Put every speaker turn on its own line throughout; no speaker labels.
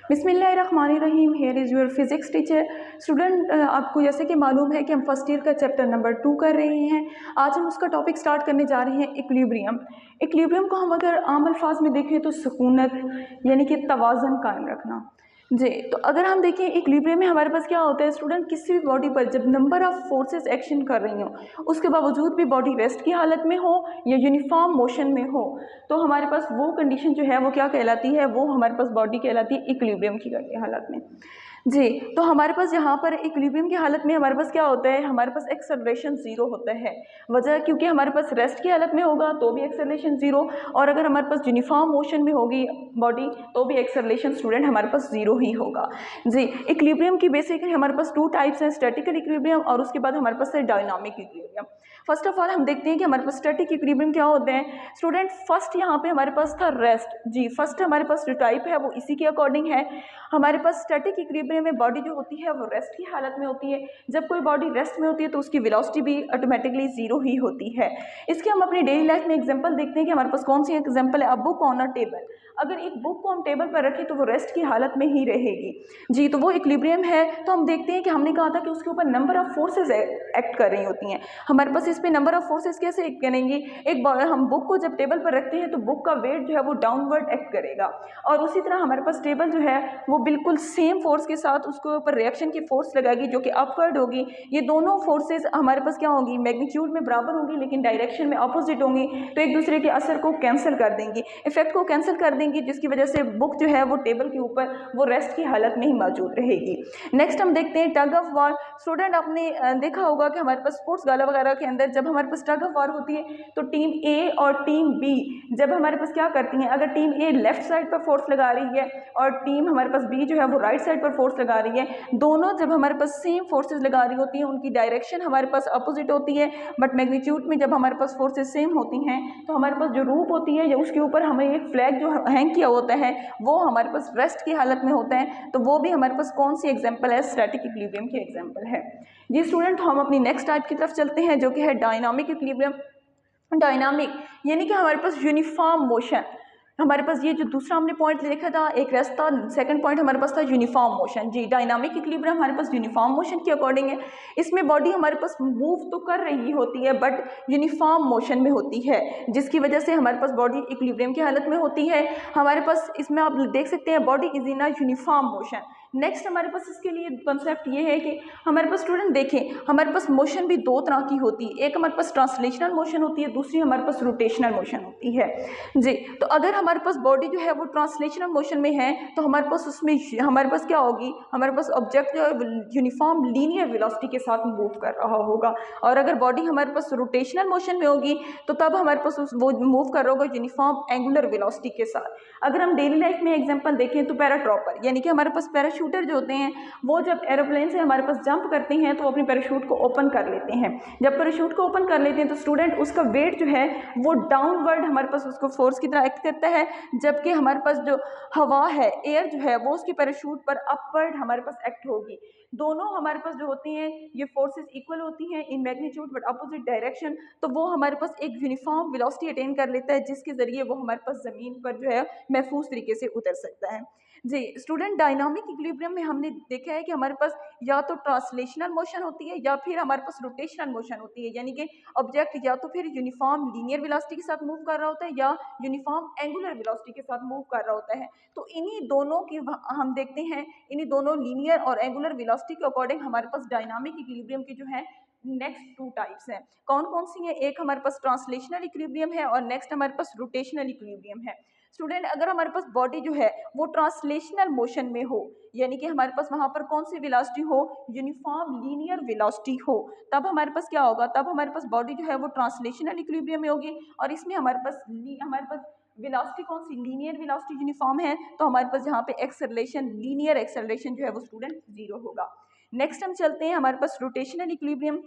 बिस्मिल्लाहिर्रहमानिर्रहीम। Here is your physics teacher. Student, आपको जैसे कि मालूम है कि हम फर्स्ट ईयर का चैप्टर नंबर 2 कर रहे हैं। आज हम उसका टॉपिक स्टार्ट करने जा रहे हैं इक्विलिब्रियम। इक्विलिब्रियम को हम अगर आम अल्फाज में देखें तो सुकूनत यानी कि तवाज़ुन कायम रखना। जी, तो अगर हम देखें इक्विलिब्रियम में हमारे पास क्या होता है स्टूडेंट, किसी भी बॉडी पर जब नंबर ऑफ फोर्सेस एक्शन कर रही हों उसके बावजूद भी बॉडी रेस्ट की हालत में हो या यूनिफॉर्म मोशन में हो तो हमारे पास वो कंडीशन जो है वो क्या कहलाती है, वो हमारे पास बॉडी कहलाती है इक्विलिब्रियम की हालत में। जी, तो हमारे पास यहाँ पर इक्विलिब्रियम की हालत में हमारे पास क्या होता है, हमारे पास एक्सेलरेशन ज़ीरो होता है। वजह क्योंकि हमारे पास रेस्ट की हालत में होगा तो भी एक्सेलरेशन ज़ीरो, और अगर हमारे पास यूनिफॉर्म मोशन में होगी बॉडी तो भी एक्सेलरेशन स्टूडेंट हमारे पास ज़ीरो ही होगा। जी, इक्विलिब्रियम की बेसिकली हमारे पास 2 टाइप्स हैं, स्टैटिकल इक्विलिब्रियम और उसके बाद हमारे पास है dynamic equilibrium. First of all हम देखते हैं कि हमारे पास स्टैटिक इक्विलिब्रियम क्या होते हैं स्टूडेंट। फर्स्ट यहाँ पे हमारे पास था रेस्ट। जी, फर्स्ट हमारे पास जो टाइप है वो इसी के अकॉर्डिंग है। हमारे पास स्टैटिक इक्विलिब्रियम में बॉडी जो होती है वो रेस्ट की हालत में होती है। जब कोई बॉडी रेस्ट में होती है तो उसकी वेलोसिटी भी ऑटोमेटिकली ज़ीरो ही होती है। इसके हम अपनी डेली लाइफ में एग्जांपल देखते हैं कि हमारे पास कौन सी एग्जांपल है। A book on a table, अगर एक बुक को हम टेबल पर रखें तो वो रेस्ट की हालत में ही रहेगी। जी, तो वो इक्विलिब्रियम है। तो हम देखते हैं कि हमने कहा था कि उसके ऊपर नंबर ऑफ फोर्सेज एक्ट कर रही होती हैं। हमारे पास इस पे नंबर ऑफ फोर्सेज कैसे एक्ट करेंगी, हम बुक को जब टेबल पर रखते हैं तो बुक का वेट जो है वो डाउनवर्ड एक्ट करेगा, और उसी तरह हमारे पास टेबल जो है वो बिल्कुल सेम फोर्स के साथ उसके ऊपर रिएक्शन की फोर्स लगाएगी जो कि अपवर्ड होगी। ये दोनों फोर्सेज हमारे पास क्या होंगी, मैग्नीट्यूड में बराबर होंगी लेकिन डायरेक्शन में अपोजिट होंगी, तो एक दूसरे के असर को कैंसिल कर देंगी, इफेक्ट को कैंसिल कर देंगी, जिसकी वजह से बुक जो है वो टेबल के ऊपर वो रेस्ट की हालत में ही मौजूद रहेगी। नेक्स्ट हम देखते हैं टग ऑफ वॉर। स्टूडेंट, आपने देखा होगा कि हमारे पास स्पोर्ट्स गाला वगैरह के अंदर जब हमारे पास टग ऑफ वॉर होती है तो टीम ए और टीम बी जब हमारे पास क्या करती हैं, अगर टीम ए लेफ्ट साइड पर फोर्स लगा रही है और टीम हमारे पास बी जो है वो राइट साइड पर फोर्स लगा रही है, दोनों जब हमारे पास सेम फोर्सेस लगा रही होती हैं उनकी डायरेक्शन हमारे पास अपोजिट होती है, बट मैग्नीट्यूड में जब हमारे पास फोर्सेस सेम होती हैं तो हमारे पास जो रूप होती है या उसके ऊपर हमें एक फ्लैग जो हैंग किया होता है वो हमारे पास रेस्ट की हालत में होता है। तो वो भी हमारे पास कौन सी एग्जाम्पल है, स्टैटिक इक्विलिब्रियम की एग्जाम्पल है। जी स्टूडेंट, हम अपनी नेक्स्ट टाइप की तरफ चलते हैं जो कि है डायनामिक इक्विलिब्रियम। डायनामिक यानी कि हमारे पास यूनिफॉर्म मोशन, हमारे पास ये जो दूसरा हमने पॉइंट देखा था एक रास्ता, सेकंड पॉइंट हमारे पास था यूनिफॉर्म मोशन। जी, डायनामिक इक्विलिब्रियम हमारे पास यूनिफॉर्म मोशन के अकॉर्डिंग है। इसमें बॉडी हमारे पास मूव तो कर रही होती है बट यूनिफॉर्म मोशन में होती है, जिसकी वजह से हमारे पास बॉडी इक्विलिब्रियम की हालत में होती है। हमारे पास इसमें आप देख सकते हैं body is in a uniform motion. Next हमारे पास इसके लिए कॉन्सेप्ट ये है कि हमारे पास स्टूडेंट देखें हमारे पास मोशन भी दो तरह की होती है, एक हमारे पास ट्रांसलेशनल मोशन होती है, दूसरी हमारे पास रोटेशनल मोशन होती है। जी, तो अगर हमारे पास बॉडी जो है वो ट्रांसलेशनल मोशन में है तो हमारे पास उसमें हमारे पास क्या होगी, हमारे पास ऑब्जेक्ट जो है यूनिफॉर्म लीनियर वेलोसिटी के साथ मूव कर रहा होगा, और अगर बॉडी हमारे पास रोटेशनल मोशन में होगी तो तब हमारे पास वो मूव कर रहा होगा यूनिफॉर्म एंगुलर वेलोसिटी के साथ। अगर हम डेली लाइफ में एग्जांपल देखें तो पैराट्रॉपर यानी कि हमारे पास पैराशूटर जो होते हैं वो जब एरोप्लेन से हमारे पास जंप करते हैं तो अपने पैराशूट को ओपन कर लेते हैं। जब पैराशूट को ओपन कर लेते हैं तो स्टूडेंट उसका वेट जो है वो डाउनवर्ड हमारे पास उसको फोर्स की तरह एक्ट करता है, जबकि हमारे पास जो हवा है, एयर जो है वो उसकी पैराशूट पर अपवर्ड हमारे पास एक्ट होगी। दोनों हमारे पास जो होती हैं ये फोर्सेस इक्वल होती हैं in magnitude but opposite direction, तो वो हमारे पास एक यूनिफॉर्म वेलोसिटी अटेन कर लेता है जिसके जरिए वो हमारे पास ज़मीन पर जो है महफूज तरीके से उतर सकता है। जी स्टूडेंट, डायनामिक इक्विलिब्रियम में हमने देखा है कि हमारे पास या तो ट्रांसलेशनल मोशन होती है या फिर हमारे पास रोटेशनल मोशन होती है, यानी कि ऑब्जेक्ट या तो फिर यूनिफॉर्म लीनियर वेलोसिटी के साथ मूव कर रहा होता है या यूनिफॉर्म एंगुलर वेलोसिटी के साथ मूव कर रहा होता है। तो इन्हीं दोनों की हम देखते हैं, इन्हीं दोनों लीनियर और एंगुलर वेलोसिटी के अकॉर्डिंग हमारे पास डायनामिक इक्विलिब्रियम की जो है नेक्स्ट 2 टाइप्स हैं। कौन कौन सी हैं, एक हमारे पास ट्रांसलेशनल इक्विलिब्रियम है और नेक्स्ट हमारे पास रोटेशनल इक्विलिब्रियम है। स्टूडेंट, अगर हमारे पास बॉडी जो है वो ट्रांसलेशनल मोशन में हो यानी कि हमारे पास वहां पर कौन सी वेलोसिटी हो, यूनिफॉर्म लीनियर वेलोसिटी हो, तब हमारे पास क्या होगा, तब हमारे पास बॉडी जो है वो ट्रांसलेशनल इक्विलिब्रियम में होगी, और इसमें हमारे पास वेलोसिटी कौन सी, लीनियर वेलोसिटी यूनिफॉर्म है, तो हमारे पास यहाँ पे एक्सेलरेशन, लीनियर एक्सेलरेशन जो है वो स्टूडेंट जीरो होगा। नेक्स्ट हम चलते हैं हमारे पास रोटेशनल इक्विलिब्रियम।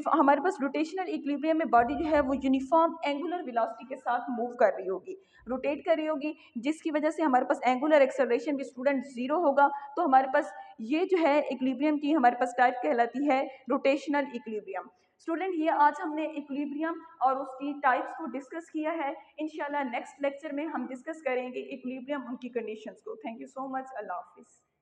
हमारे पास रोटेशनल इक्विलिब्रियम में बॉडी जो है वो यूनिफॉर्म एंगुलर वेलोसिटी के साथ मूव कर रही होगी, रोटेट कर रही होगी, जिसकी वजह से हमारे पास एंगुलर एक्सेलरेशन भी स्टूडेंट जीरो होगा। तो हमारे पास ये जो है इक्विलिब्रियम की हमारे पास टाइप कहलाती है रोटेशनल इक्विलिब्रियम। स्टूडेंट ये आज हमने इक्विलिब्रियम और उसकी टाइप्स को डिस्कस किया है। इंशाल्लाह नेक्स्ट लेक्चर में हम डिस्कस करेंगे इक्विलिब्रियम उनकी कंडीशंस को। Thank you so much. अल्लाह हाफिज़।